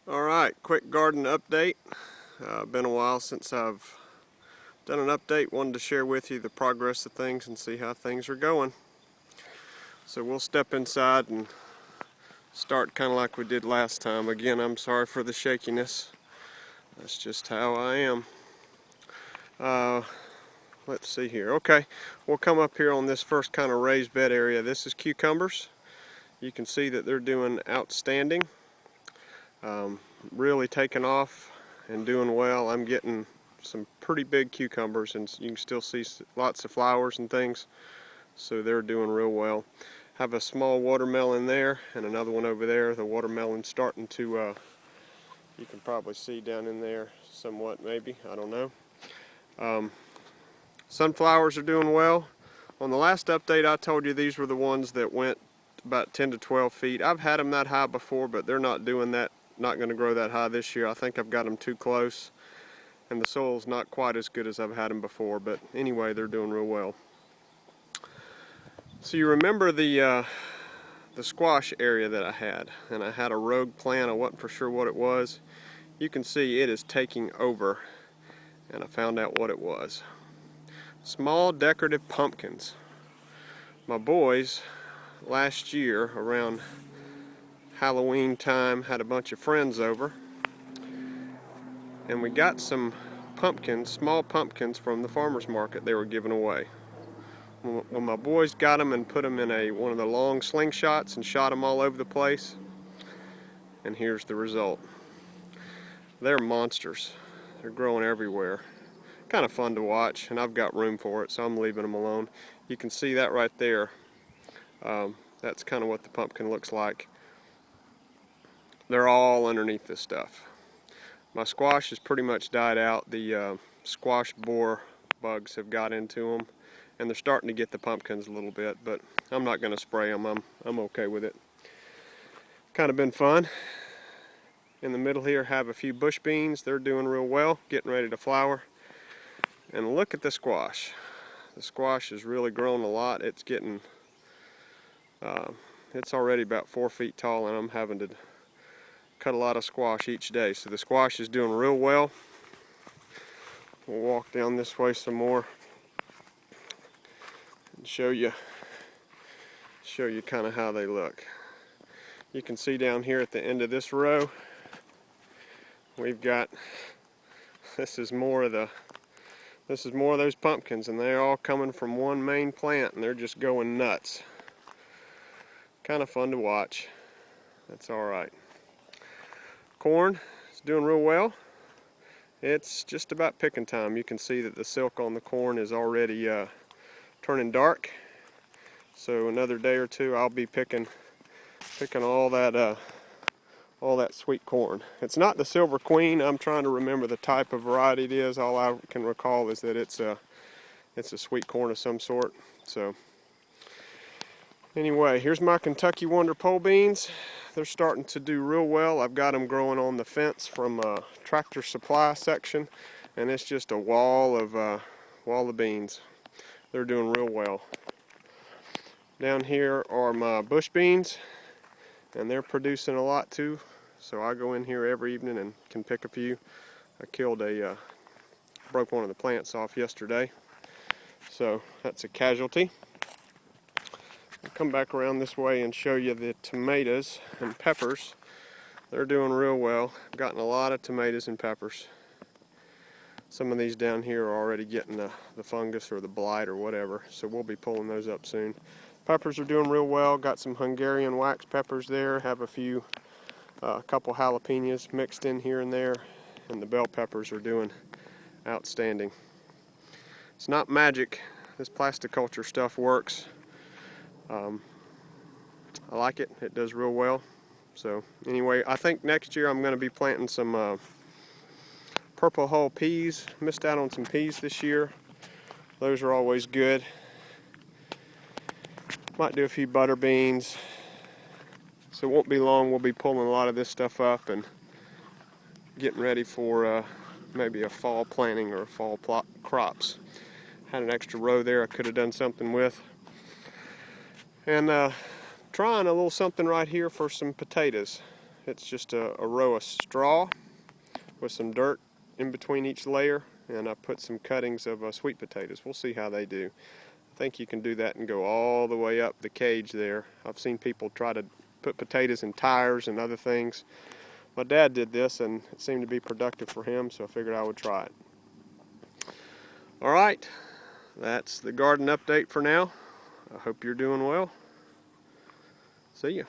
Alright, quick garden update. Been a while since I've done an update. Wanted to share with you the progress of things and see how things are going. So we'll step inside and start kind of like we did last time. Again, I'm sorry for the shakiness. That's just how I am. Let's see here. Okay, we'll come up here on this first kind of raised bed area. This is cucumbers. You can see that they're doing outstanding. Really taking off and doing well. I'm getting some pretty big cucumbers, and you can still see lots of flowers and things, so they're doing real well. Have a small watermelon there and another one over there. The watermelon's starting to you can probably see down in there somewhat, maybe, I don't know. Sunflowers are doing well. On the last update I told you these were the ones that went about 10 to 12 feet. I've had them that high before, but they're not doing that, not going to grow that high this year. I think I've got them too close, and the soil's not quite as good as I've had them before, but anyway, they're doing real well. So you remember the squash area that I had, and I had a rogue plant. I wasn't for sure what it was. You can see it is taking over, and I found out what it was. Small decorative pumpkins. My boys last year around Halloween time had a bunch of friends over, and we got some pumpkins, small pumpkins from the farmer's market they were giving away. When my boys got them and put them in one of the long slingshots and shot them all over the place, and here's the result. They're monsters. They're growing everywhere. Kind of fun to watch, and I've got room for it, so I'm leaving them alone. You can see that right there. That's kind of what the pumpkin looks like. They're all underneath this stuff. My squash has pretty much died out. The squash borer bugs have got into them, and they're starting to get the pumpkins a little bit, but I'm not going to spray them. I'm okay with it. Kind of been fun. In the middle here have a few bush beans. They're doing real well, getting ready to flower. And look at the squash. The squash has really grown a lot. It's getting, it's already about 4 feet tall, and I'm having to cut a lot of squash each day. So the squash is doing real well. We'll walk down this way some more and show you kind of how they look. You can see down here at the end of this row, we've got, this is more of those pumpkins, and they're all coming from one main plant, and they're just going nuts. Kind of fun to watch. That's alright. Corn is doing real well. It's just about picking time. You can see that the silk on the corn is already turning dark. So another day or two I'll be picking all that sweet corn. It's not the Silver Queen. I'm trying to remember the type of variety it is. All I can recall is that it's a sweet corn of some sort. So anyway, here's my Kentucky Wonder pole beans. They're starting to do real well. I've got them growing on the fence from a Tractor Supply section, and it's just a wall of beans. They're doing real well. Down here are my bush beans, and they're producing a lot too. So I go in here every evening and can pick a few. I broke one of the plants off yesterday, so that's a casualty. I'll come back around this way and show you the tomatoes and peppers. They're doing real well. I've gotten a lot of tomatoes and peppers. Some of these down here are already getting the fungus or the blight or whatever, so we'll be pulling those up soon. Peppers are doing real well. Got some Hungarian wax peppers there. Have a couple jalapenos mixed in here and there, and the bell peppers are doing outstanding. It's not magic. This plasticulture stuff works. I like it. It does real well. So anyway, I think next year I'm going to be planting some purple hull peas. Missed out on some peas this year. Those are always good. Might do a few butter beans. So it won't be long. We'll be pulling a lot of this stuff up and getting ready for maybe a fall planting or a fall crops. Had an extra row there I could have done something with. And trying a little something right here for some potatoes. It's just a row of straw with some dirt in between each layer, and I put some cuttings of sweet potatoes. We'll see how they do. I think you can do that and go all the way up the cage there. I've seen people try to put potatoes in tires and other things. My dad did this and it seemed to be productive for him, so I figured I would try it. Alright, that's the garden update for now. I hope you're doing well. See ya.